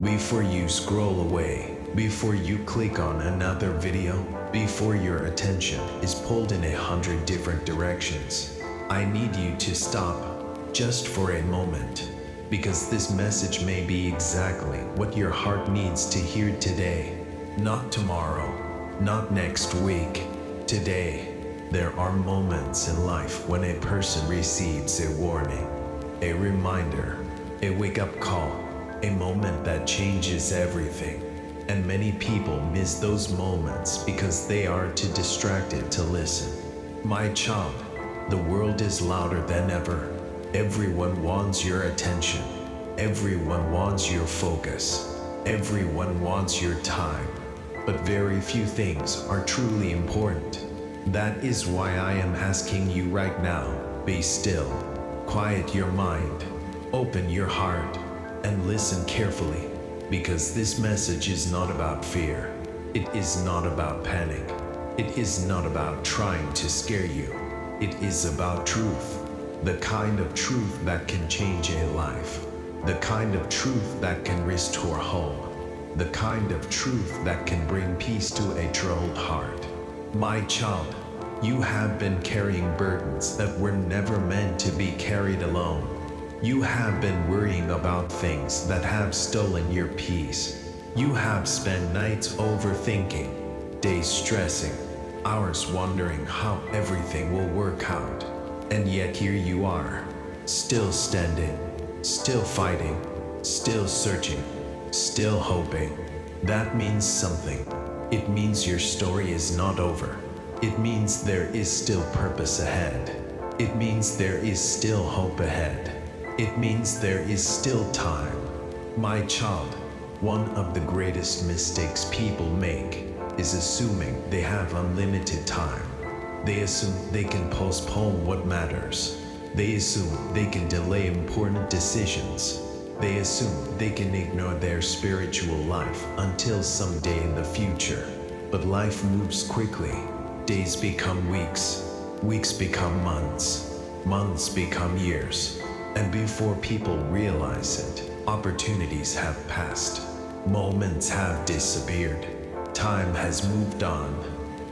Before you scroll away, before you click on another video, before your attention is pulled in 100 different directions, I need you to stop just for a moment, because this message may be exactly what your heart needs to hear today. Not tomorrow, not next week, today. There are moments in life when a person receives a warning, a reminder, a wake-up call, a moment that changes everything. And many people miss those moments because they are too distracted to listen. My child, the world is louder than ever. Everyone wants your attention. Everyone wants your focus. Everyone wants your time. But very few things are truly important. That is why I am asking you right now, be still, quiet your mind, open your heart, and listen carefully, because this message is not about fear. It is not about panic. It is not about trying to scare you. It is about truth, the kind of truth that can change a life, the kind of truth that can restore hope, the kind of truth that can bring peace to a troubled heart. My child, you have been carrying burdens that were never meant to be carried alone. You have been worrying about things that have stolen your peace. You have spent nights overthinking, days stressing, hours wondering how everything will work out. And yet here you are, still standing, still fighting, still searching, still hoping. That means something. It means your story is not over. It means there is still purpose ahead. It means there is still hope ahead. It means there is still time. My child, one of the greatest mistakes people make is assuming they have unlimited time. They assume they can postpone what matters. They assume they can delay important decisions. They assume they can ignore their spiritual life until someday in the future. But life moves quickly. Days become weeks. Weeks become months. Months become years. And before people realize it, opportunities have passed. Moments have disappeared. Time has moved on.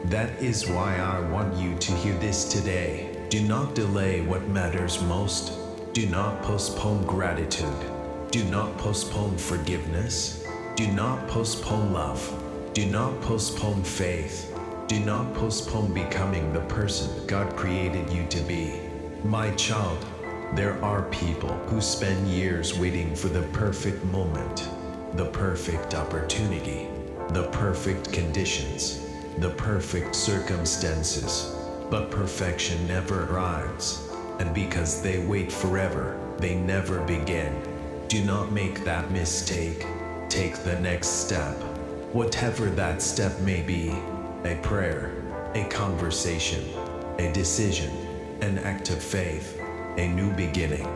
That is why I want you to hear this today. Do not delay what matters most. Do not postpone gratitude. Do not postpone forgiveness. Do not postpone love. Do not postpone faith. Do not postpone becoming the person God created you to be. My child, there are people who spend years waiting for the perfect moment, the perfect opportunity, the perfect conditions, the perfect circumstances. But perfection never arrives, and because they wait forever, they never begin. Do not make that mistake. Take the next step, whatever that step may be. A prayer, a conversation, a decision, an act of faith, a new beginning.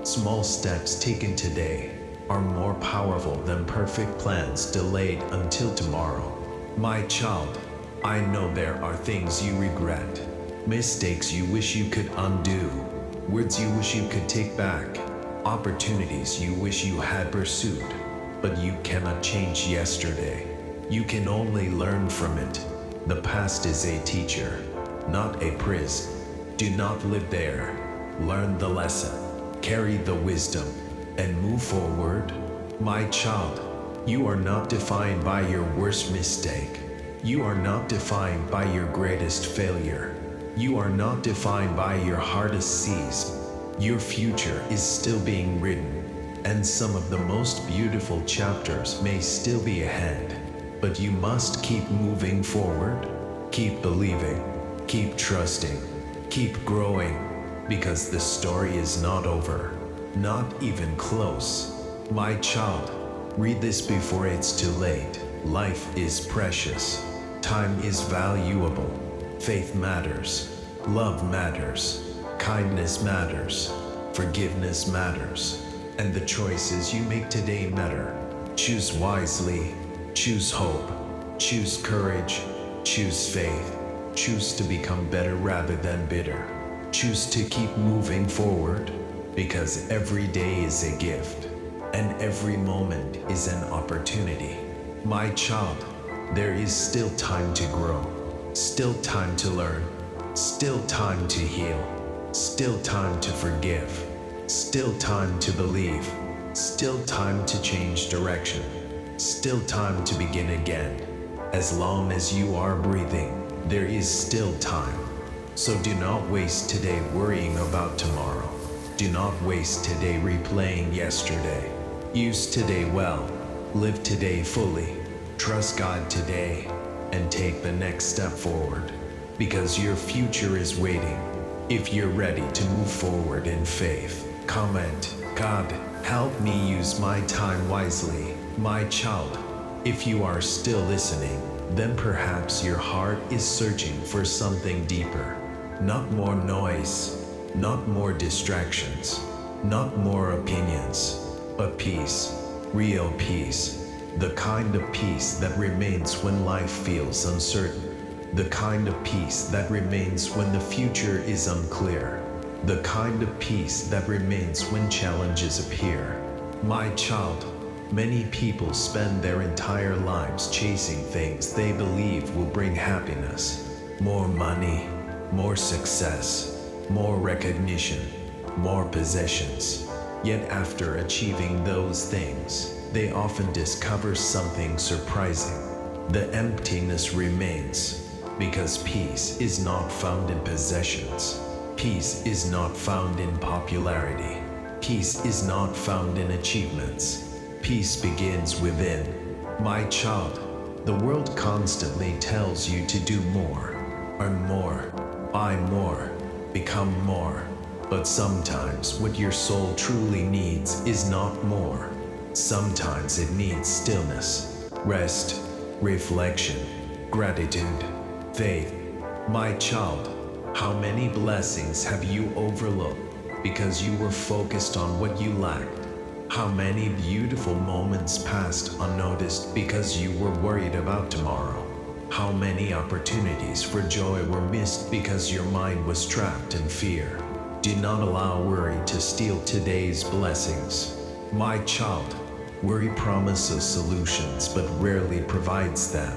Small steps taken today are more powerful than perfect plans delayed until tomorrow. My child, I know there are things you regret, mistakes you wish you could undo, words you wish you could take back, opportunities you wish you had pursued, but you cannot change yesterday. You can only learn from it. The past is a teacher, not a prison. Do not live there. Learn the lesson, carry the wisdom, and move forward. My child, you are not defined by your worst mistake. You are not defined by your greatest failure. You are not defined by your hardest seas. Your future is still being written, and some of the most beautiful chapters may still be ahead. But you must keep moving forward, keep believing, keep trusting, keep growing, because the story is not over, not even close. My child, read this before it's too late. Life is precious. Time is valuable. Faith matters. Love matters. Kindness matters. Forgiveness matters. And the choices you make today matter. Choose wisely. Choose hope. Choose courage. Choose faith. Choose to become better rather than bitter. Choose to keep moving forward, because every day is a gift. and every moment is an opportunity. My child, there is still time to grow, still time to learn, still time to heal, still time to forgive, still time to believe, still time to change direction, still time to begin again. As long as you are breathing, there is still time. So do not waste today worrying about tomorrow. Do not waste today replaying yesterday. Use today well. Live today fully. Trust God today and take the next step forward, because your future is waiting. If you're ready to move forward in faith, comment, God, help me use my time wisely. My child, if you are still listening, then perhaps your heart is searching for something deeper. Not more noise, not more distractions, not more opinions, but peace, real peace, the kind of peace that remains when life feels uncertain, the kind of peace that remains when the future is unclear, the kind of peace that remains when challenges appear. My child, many people spend their entire lives chasing things they believe will bring happiness, more money, more success, more recognition, more possessions. Yet after achieving those things, they often discover something surprising. The emptiness remains, because peace is not found in possessions. Peace is not found in popularity. Peace is not found in achievements. Peace begins within. My child, the world constantly tells you to do more, earn more, buy more, become more. But sometimes what your soul truly needs is not more. Sometimes it needs stillness, rest, reflection, gratitude, faith. My child, how many blessings have you overlooked because you were focused on what you lacked? How many beautiful moments passed unnoticed because you were worried about tomorrow? How many opportunities for joy were missed because your mind was trapped in fear? Do not allow worry to steal today's blessings. My child, worry promises solutions but rarely provides them.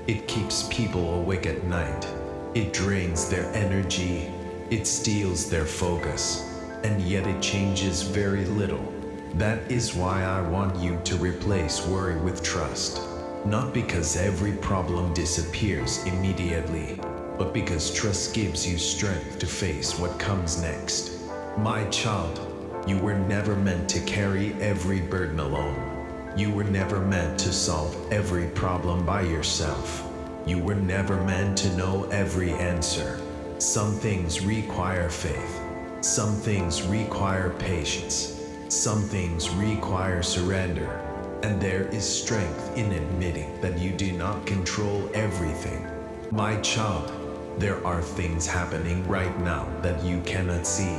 It keeps people awake at night. It drains their energy. It steals their focus. And yet it changes very little. That is why I want you to replace worry with trust. Not because every problem disappears immediately, but because trust gives you strength to face what comes next. My child, you were never meant to carry every burden alone. You were never meant to solve every problem by yourself. You were never meant to know every answer. Some things require faith. Some things require patience. Some things require surrender. And there is strength in admitting that you do not control everything. My child, there are things happening right now that you cannot see.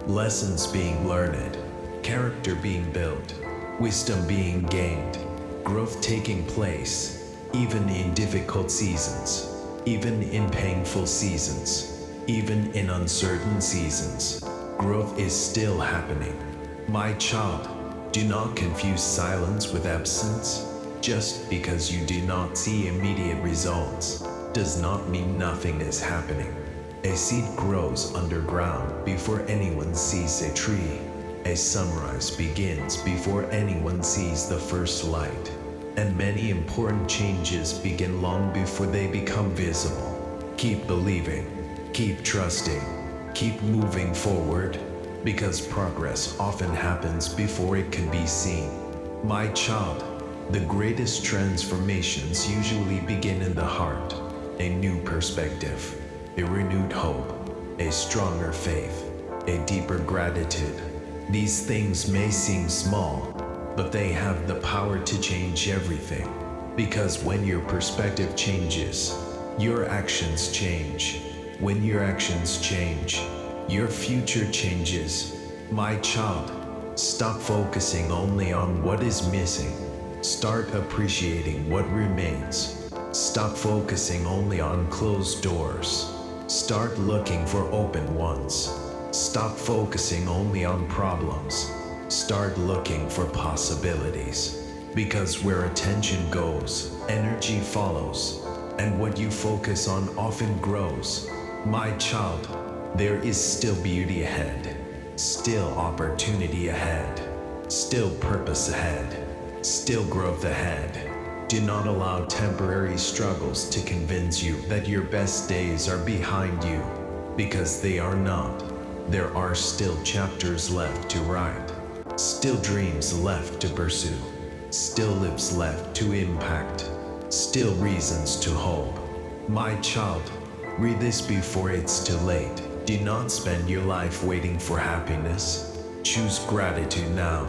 Lessons being learned, character being built, wisdom being gained, growth taking place, even in difficult seasons, even in painful seasons, even in uncertain seasons. Growth is still happening. My child, do not confuse silence with absence. Just because you do not see immediate results does not mean nothing is happening. A seed grows underground before anyone sees a tree. A sunrise begins before anyone sees the first light. And many important changes begin long before they become visible. Keep believing, keep trusting, keep moving forward, because progress often happens before it can be seen. My child, the greatest transformations usually begin in the heart. A new perspective, a renewed hope, a stronger faith, a deeper gratitude. These things may seem small, but they have the power to change everything. Because when your perspective changes, your actions change. When your actions change, your future changes. My child, stop focusing only on what is missing. Start appreciating what remains. Stop focusing only on closed doors. Start looking for open ones. Stop focusing only on problems. Start looking for possibilities. Because where attention goes, energy follows. And what you focus on often grows. My child, there is still beauty ahead. Still opportunity ahead. Still purpose ahead. Still growth ahead. Do not allow temporary struggles to convince you that your best days are behind you. Because they are not. There are still chapters left to write. Still dreams left to pursue. Still lives left to impact. Still reasons to hope. My child, read this before it's too late. Do not spend your life waiting for happiness. Choose gratitude now.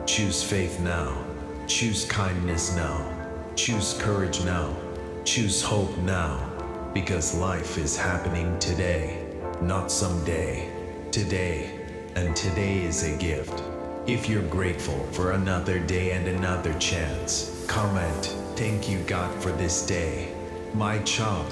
Choose faith now. Choose kindness now. Choose courage now. Choose hope now. Because life is happening today, not someday. Today, and today is a gift. If you're grateful for another day and another chance, comment, "Thank you God for this day." My child,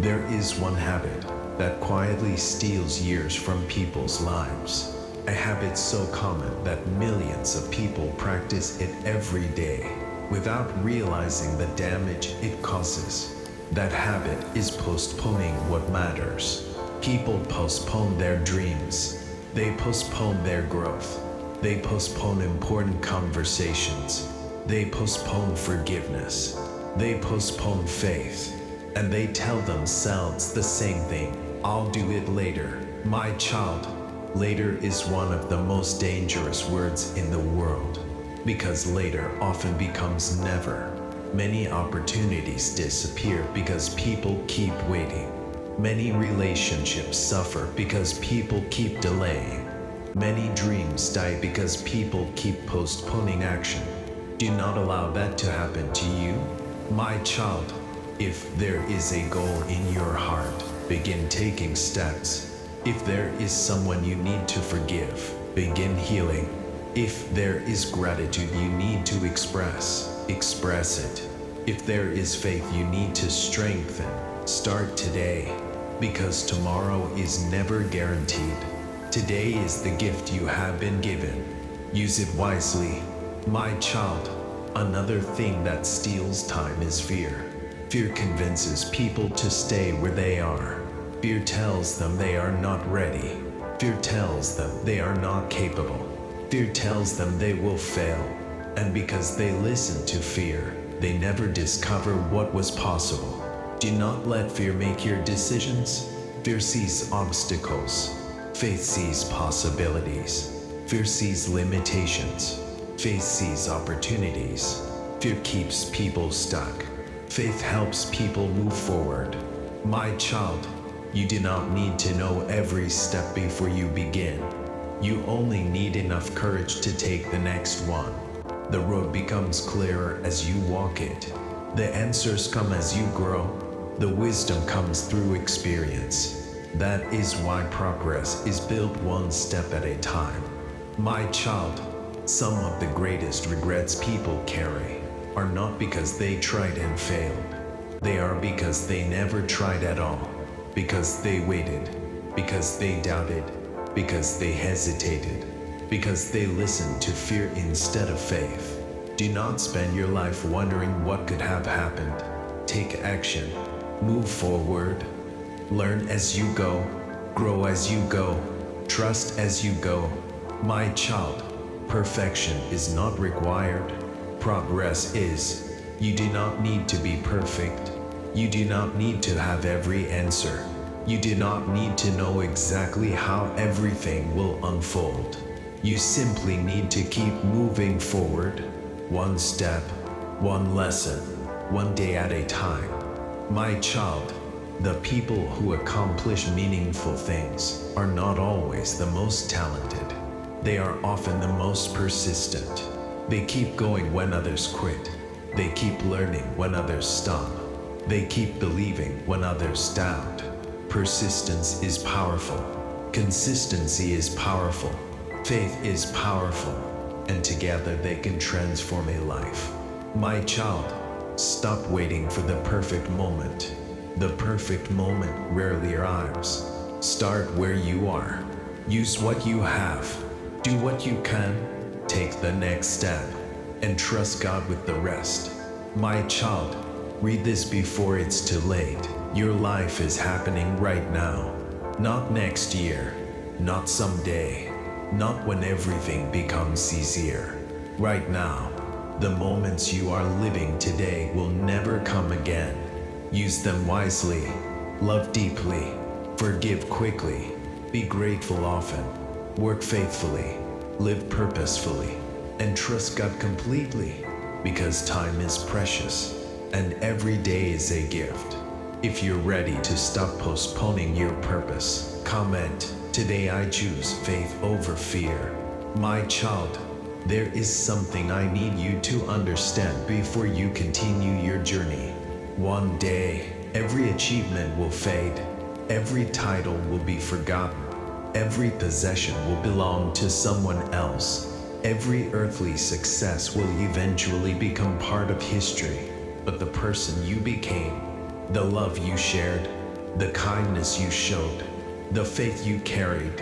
there is one habit that quietly steals years from people's lives. A habit so common that millions of people practice it every day without realizing the damage it causes. That habit is postponing what matters. People postpone their dreams. They postpone their growth. They postpone important conversations. They postpone forgiveness. They postpone faith. And they tell themselves the same thing. I'll do it later. My child, later is one of the most dangerous words in the world. Because later often becomes never. Many opportunities disappear because people keep waiting. Many relationships suffer because people keep delaying. Many dreams die because people keep postponing action. Do not allow that to happen to you. My child, if there is a goal in your heart, begin taking steps. If there is someone you need to forgive, begin healing. If there is gratitude you need to express it. If there is faith you need to strengthen, start today. Because tomorrow is never guaranteed. Today is the gift you have been given. Use it wisely. My child, another thing that steals time is fear. Fear convinces people to stay where they are. Fear tells them they are not ready. Fear tells them they are not capable. Fear tells them they will fail. And because they listen to fear, they never discover what was possible. Do not let fear make your decisions. Fear sees obstacles. Faith sees possibilities. Fear sees limitations. Faith sees opportunities. Fear keeps people stuck. Faith helps people move forward. My child, you do not need to know every step before you begin. You only need enough courage to take the next one. The road becomes clearer as you walk it. The answers come as you grow. The wisdom comes through experience. That is why progress is built one step at a time. My child, some of the greatest regrets people carry are not because they tried and failed. They are because they never tried at all. Because they waited. Because they doubted. Because they hesitated. Because they listened to fear instead of faith. Do not spend your life wondering what could have happened. Take action. Move forward. Learn as you go. Grow as you go. Trust as you go. My child, perfection is not required. Progress is. You do not need to be perfect. You do not need to have every answer. You do not need to know exactly how everything will unfold. You simply need to keep moving forward. One step, one lesson, one day at a time. My child, the people who accomplish meaningful things are not always the most talented. They are often the most persistent. They keep going when others quit. They keep learning when others stop. They keep believing when others doubt. Persistence is powerful. Consistency is powerful. Faith is powerful. And together they can transform a life. My child, stop waiting for the perfect moment. The perfect moment rarely arrives. Start where you are. Use what you have. Do what you can. take the next step and trust God with the rest. My child, read this before it's too late. Your life is happening right now, not next year, not someday, not when everything becomes easier. Right now, the moments you are living today will never come again. Use them wisely, love deeply, forgive quickly, be grateful often, work faithfully, live purposefully, and trust God completely, because time is precious and every day is a gift. If you're ready to stop postponing your purpose, comment, "Today I choose faith over fear." My child, there is something I need you to understand before you continue your journey. One day, every achievement will fade, every title will be forgotten, every possession will belong to someone else, every earthly success will eventually become part of history. But the person you became, the love you shared, the kindness you showed, the faith you carried,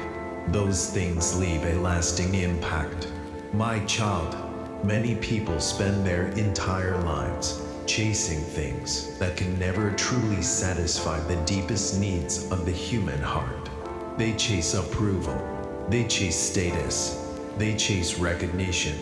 those things leave a lasting impact. My child, many people spend their entire lives chasing things that can never truly satisfy the deepest needs of the human heart. They chase approval, they chase status, they chase recognition,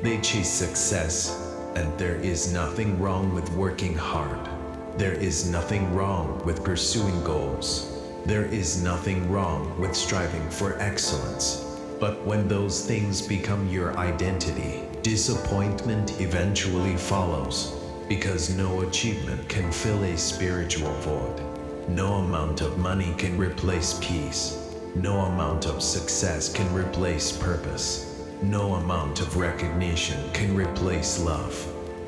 they chase success, and there is nothing wrong with working hard. There is nothing wrong with pursuing goals. There is nothing wrong with striving for excellence. But when those things become your identity, disappointment eventually follows, because no achievement can fill a spiritual void. No amount of money can replace peace. No amount of success can replace purpose. No amount of recognition can replace love.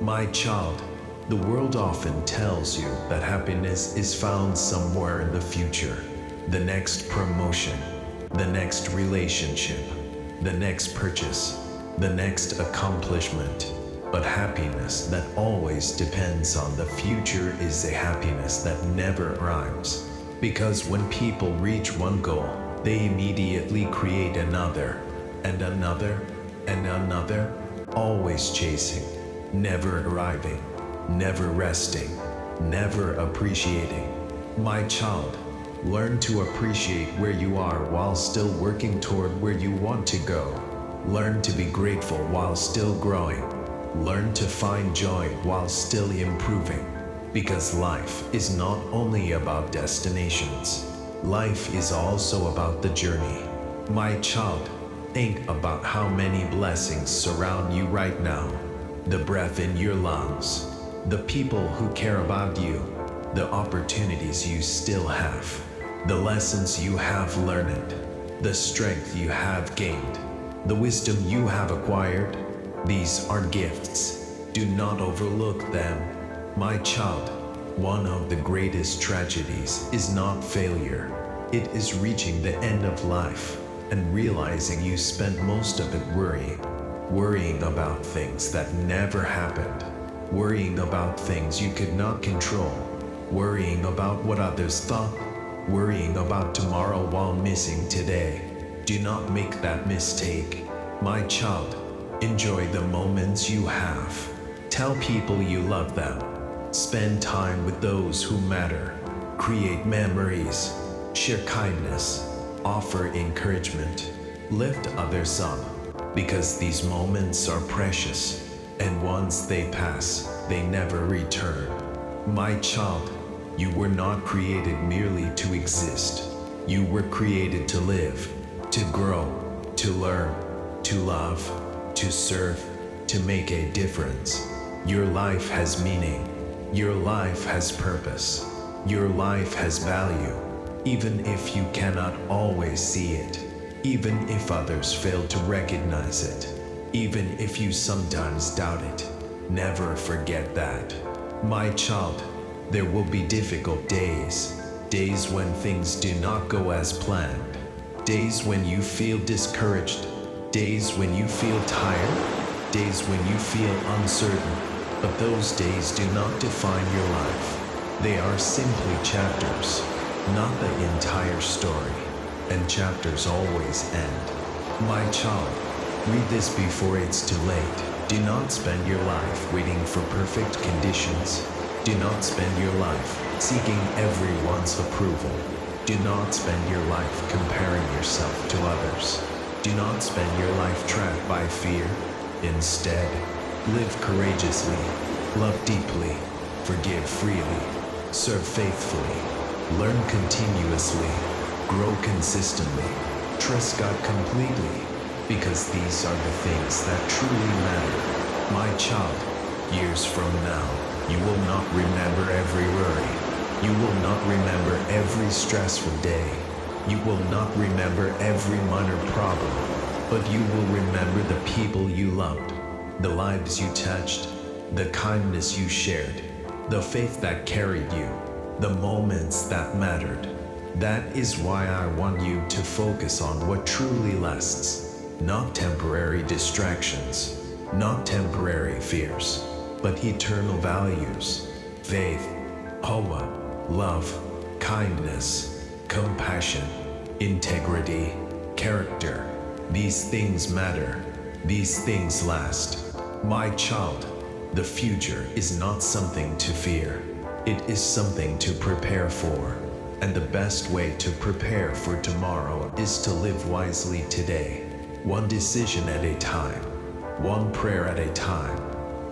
My child, the world often tells you that happiness is found somewhere in the future. The next promotion, the next relationship, the next purchase, the next accomplishment. But happiness that always depends on the future is a happiness that never arrives. Because when people reach one goal, they immediately create another, and another, and another, always chasing, never arriving, never resting, never appreciating. My child, learn to appreciate where you are while still working toward where you want to go. Learn to be grateful while still growing. Learn to find joy while still improving. Because life is not only about destinations. Life is also about the journey. My child, think about how many blessings surround you right now. The breath in your lungs, the people who care about you, the opportunities you still have, the lessons you have learned, the strength you have gained, the wisdom you have acquired. These are gifts. Do not overlook them. My child, one of the greatest tragedies is not failure. It is reaching the end of life and realizing you spent most of it worrying about things that never happened, worrying about things you could not control, worrying about what others thought, worrying about tomorrow while missing today. Do not make that mistake. My child, enjoy the moments you have. Tell people you love them. Spend time with those who matter. Create memories. Share kindness. Offer encouragement. Lift others up. Because these moments are precious. And once they pass, they never return. My child, you were not created merely to exist. You were created to live, to grow, to learn, to love, to serve, to make a difference. Your life has meaning. Your life has purpose. Your life has value, even if you cannot always see it, even if others fail to recognize it, even if you sometimes doubt it. Never forget that. My child, there will be difficult days, days when things do not go as planned, days when you feel discouraged, days when you feel tired, days when you feel uncertain. But those days do not define your life. They are simply chapters, not the entire story. And chapters always end. My child, Read this before it's too late. Do not spend your life waiting for perfect conditions. Do not spend your life seeking everyone's approval. Do not spend your life comparing yourself to others. Do not spend your life trapped by fear. Instead, live courageously, love deeply, forgive freely, serve faithfully, learn continuously, grow consistently, trust God completely, because these are the things that truly matter. My child, years from now, you will not remember every worry. You will not remember every stressful day. You will not remember every minor problem, but you will remember the people you loved, the lives you touched, the kindness you shared, the faith that carried you, the moments that mattered. That is why I want you to focus on what truly lasts, not temporary distractions, not temporary fears, but eternal values, faith, hope, love, kindness, compassion, integrity, character. These things matter. These things last. My child, the future is not something to fear. It is something to prepare for. And the best way to prepare for tomorrow is to live wisely today. One decision at a time. One prayer at a time.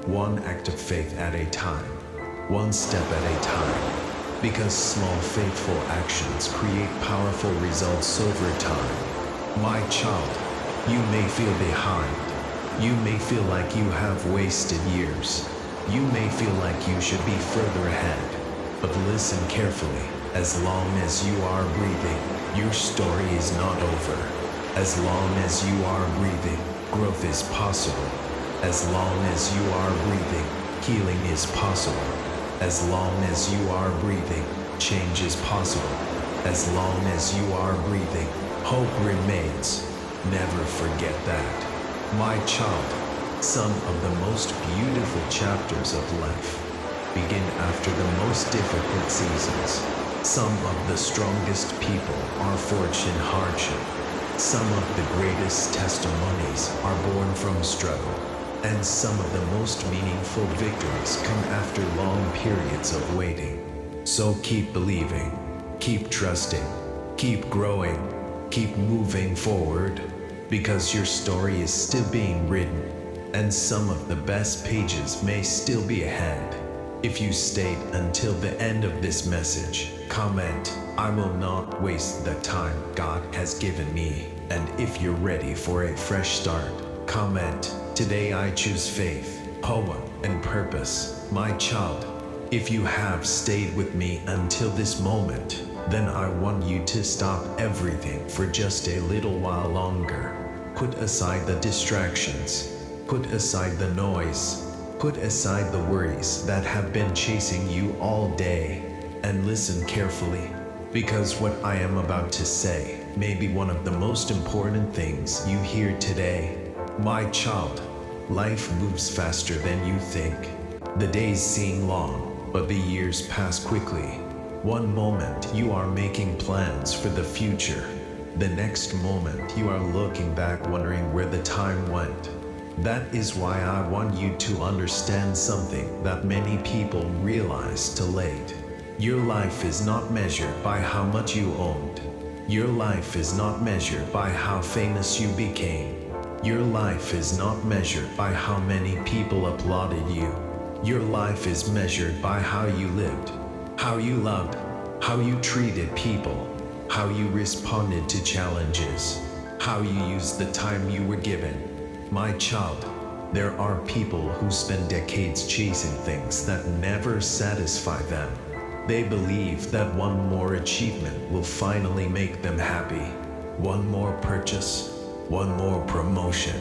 One act of faith at a time. One step at a time. Because small faithful actions create powerful results over time. My child, you may feel behind. You may feel like you have wasted years. You may feel like you should be further ahead. But listen carefully. As long as you are breathing, your story is not over. As long as you are breathing, growth is possible. As long as you are breathing, healing is possible. As long as you are breathing, change is possible. As long as you are breathing, hope remains. Never forget that. My child, some of the most beautiful chapters of life begin after the most difficult seasons. Some of the strongest people are forged in hardship. Some of the greatest testimonies are born from struggle. And some of the most meaningful victories come after long periods of waiting. So keep believing, keep trusting, keep growing, keep moving forward, because your story is still being written, and some of the best pages may still be ahead. If you stayed until the end of this message, comment, "I will not waste the time God has given me." And if you're ready for a fresh start, comment, "Today I choose faith, hope, and purpose." My child, if you have stayed with me until this moment, then I want you to stop everything for just a little while longer. Put aside the distractions. Put aside the noise. Put aside the worries that have been chasing you all day. And listen carefully, because what I am about to say may be one of the most important things you hear today. My child, life moves faster than you think. The days seem long, but the years pass quickly. One moment you are making plans for the future. The next moment you are looking back wondering where the time went. That is why I want you to understand something that many people realize too late. Your life is not measured by how much you owned. Your life is not measured by how famous you became. Your life is not measured by how many people applauded you. Your life is measured by how you lived, how you loved, how you treated people, how you responded to challenges, how you used the time you were given. My child, there are people who spend decades chasing things that never satisfy them. They believe that one more achievement will finally make them happy. One more purchase, one more promotion,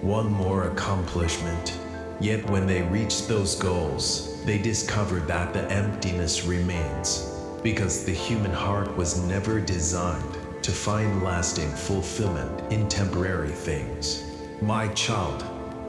one more accomplishment. Yet when they reach those goals, they discover that the emptiness remains, because the human heart was never designed to find lasting fulfillment in temporary things. My child,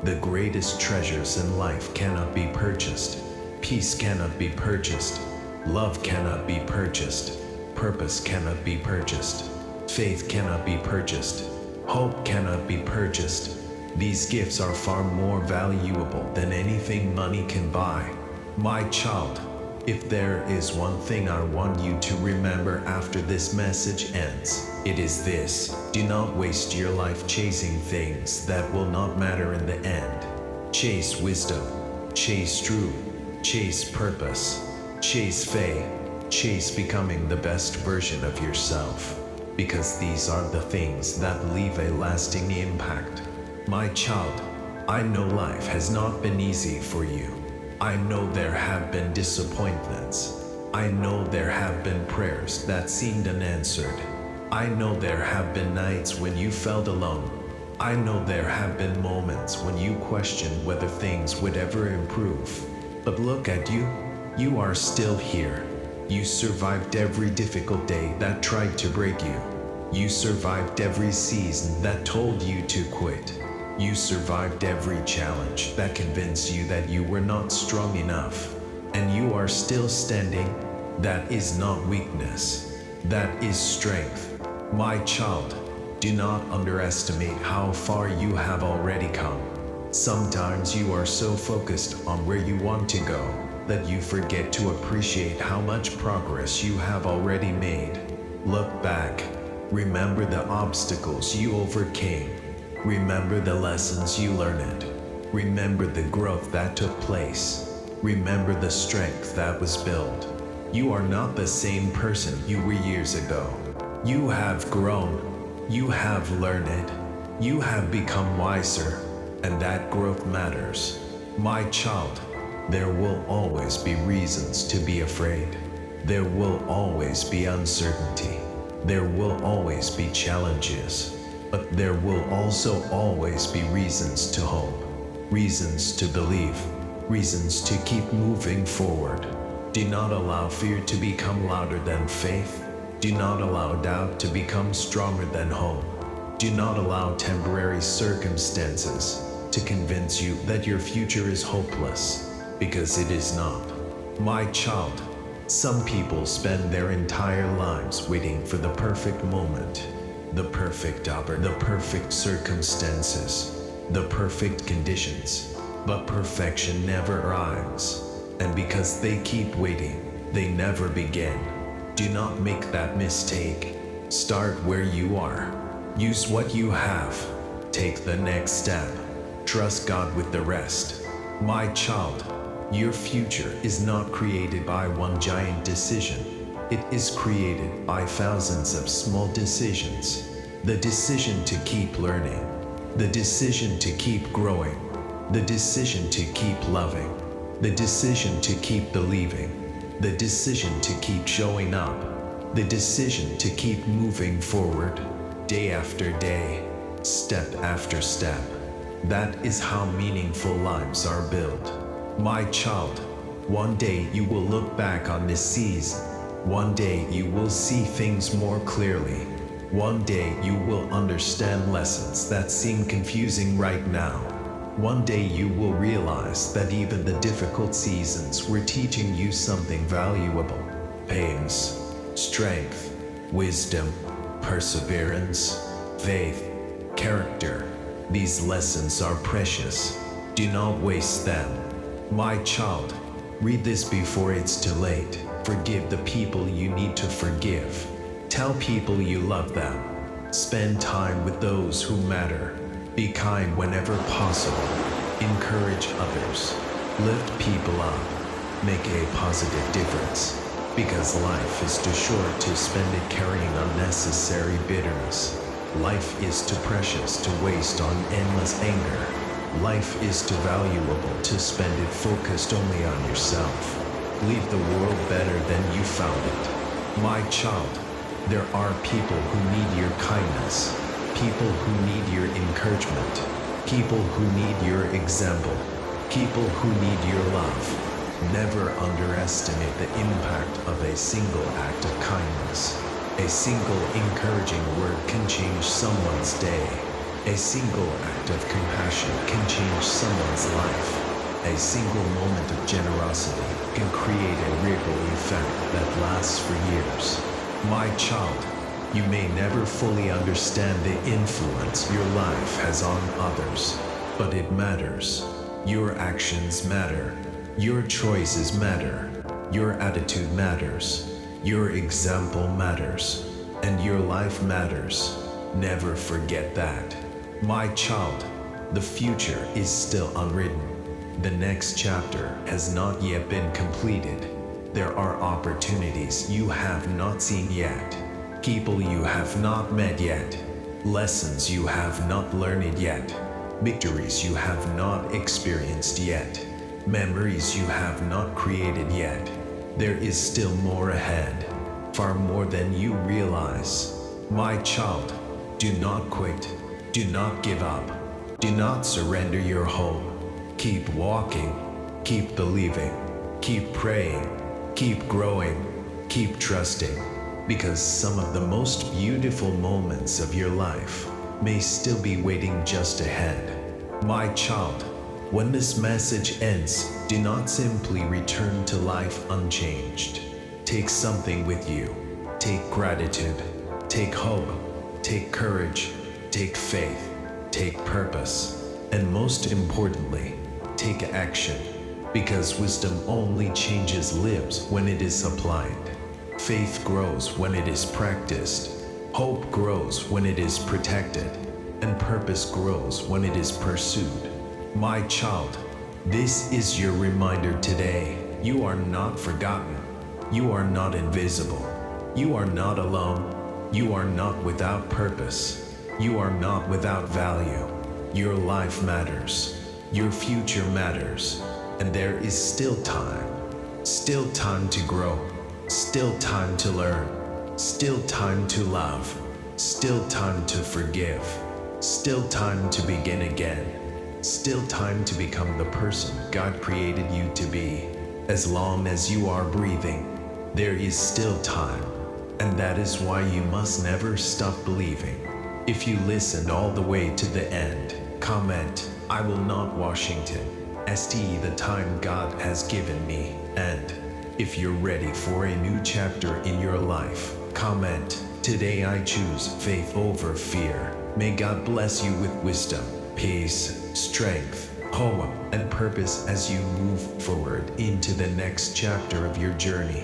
the greatest treasures in life cannot be purchased. Peace cannot be purchased. Love cannot be purchased. Purpose cannot be purchased. Faith cannot be purchased. Hope cannot be purchased. These gifts are far more valuable than anything money can buy. My child, if there is one thing I want you to remember after this message ends, it is this: do not waste your life chasing things that will not matter in the end. Chase wisdom, chase truth, chase purpose, chase faith, chase becoming the best version of yourself. Because these are the things that leave a lasting impact. My child, I know life has not been easy for you. I know there have been disappointments. I know there have been prayers that seemed unanswered. I know there have been nights when you felt alone. I know there have been moments when you questioned whether things would ever improve. But look at you. You are still here. You survived every difficult day that tried to break you. You survived every season that told you to quit. You survived every challenge that convinced you that you were not strong enough. And you are still standing. That is not weakness. That is strength. My child, do not underestimate how far you have already come. Sometimes you are so focused on where you want to go that you forget to appreciate how much progress you have already made. Look back. Remember the obstacles you overcame. Remember the lessons you learned. Remember the growth that took place. Remember the strength that was built. You are not the same person you were years ago. You have grown. You have learned. You have become wiser, and that growth matters. My child, there will always be reasons to be afraid. There will always be uncertainty. There will always be challenges. But there will also always be reasons to hope, reasons to believe, reasons to keep moving forward. Do not allow fear to become louder than faith. Do not allow doubt to become stronger than hope. Do not allow temporary circumstances to convince you that your future is hopeless, because it is not. My child, some people spend their entire lives waiting for the perfect moment, the perfect hour, the perfect circumstances, the perfect conditions, but perfection never arrives. And because they keep waiting, they never begin. Do not make that mistake. Start where you are. Use what you have. Take the next step. Trust God with the rest. My child, your future is not created by one giant decision. It is created by thousands of small decisions. The decision to keep learning. The decision to keep growing. The decision to keep loving. The decision to keep believing. The decision to keep showing up. The decision to keep moving forward. Day after day. Step after step. That is how meaningful lives are built. My child, one day you will look back on this season. One day you will see things more clearly. One day you will understand lessons that seem confusing right now. One day you will realize that even the difficult seasons were teaching you something valuable. Pains, strength, wisdom, perseverance, faith, character. These lessons are precious. Do not waste them. My child, read this before it's too late. Forgive the people you need to forgive. Tell people you love them. Spend time with those who matter. Be kind whenever possible. Encourage others. Lift people up. Make a positive difference. Because life is too short to spend it carrying unnecessary bitterness. Life is too precious to waste on endless anger. Life is too valuable to spend it focused only on yourself. Leave the world better than you found it. My child, there are people who need your kindness. People who need your encouragement. People who need your example. People who need your love. Never underestimate the impact of a single act of kindness. A single encouraging word can change someone's day. A single act of compassion can change someone's life. A single moment of generosity can create a ripple effect that lasts for years. My child, You may never fully understand the influence your life has on others, but it matters. Your actions matter. Your choices matter. Your attitude matters. Your example matters. And your life matters. Never forget that. My child, the future is still unwritten. The next chapter has not yet been completed. There are opportunities you have not seen yet, people you have not met yet, lessons you have not learned yet, victories you have not experienced yet, memories you have not created yet. There is still more ahead, far more than you realize. My child, do not quit, do not give up, do not surrender your hope. Keep walking, keep believing, keep praying, keep growing, keep trusting, because some of the most beautiful moments of your life may still be waiting just ahead. My child, when this message ends, do not simply return to life unchanged. Take something with you. Take gratitude, take hope, take courage, take faith, take purpose, and most importantly, take action, because wisdom only changes lives when it is applied. Faith grows when it is practiced. Hope grows when it is protected. And purpose grows when it is pursued. My child, this is your reminder today. You are not forgotten. You are not invisible. You are not alone. You are not without purpose. You are not without value. Your life matters. Your future matters. And there is still time. Still time to grow. Still time to learn. Still time to love. Still time to forgive. Still time to begin again. Still time to become the person God created you to be. As long as you are breathing, there is still time. And that is why you must never stop believing. If you listened all the way to the end, comment, "I will not Washington. St. the time God has given me." And if you're ready for a new chapter in your life, comment, "Today I choose faith over fear." May God bless you with wisdom, peace, strength, hope, and purpose as you move forward into the next chapter of your journey.